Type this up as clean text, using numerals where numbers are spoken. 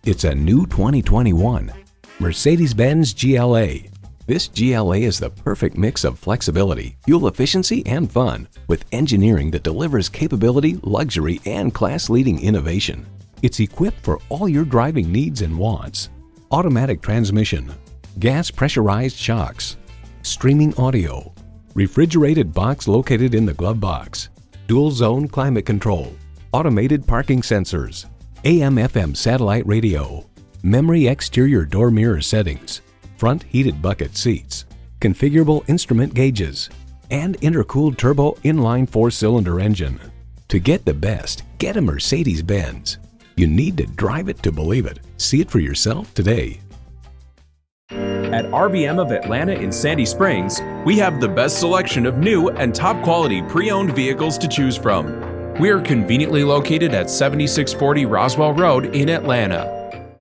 It's a new 2021 Mercedes-Benz GLA. This GLA is the perfect mix of flexibility, fuel efficiency, and fun, with engineering that delivers capability, luxury, and class-leading innovation. It's equipped for all your driving needs and wants. Automatic transmission, gas pressurized shocks, streaming audio, refrigerated box located in the glove box, dual zone climate control, automated parking sensors, AM/FM satellite radio, memory exterior door mirror settings, front heated bucket seats, configurable instrument gauges, and intercooled turbo inline 4-cylinder engine. To get the best, get a Mercedes-Benz. You need to drive it to believe it. See it for yourself today. At RBM of Atlanta in Sandy Springs, we have the best selection of new and top quality pre-owned vehicles to choose from. We are conveniently located at 7640 Roswell Road in Atlanta.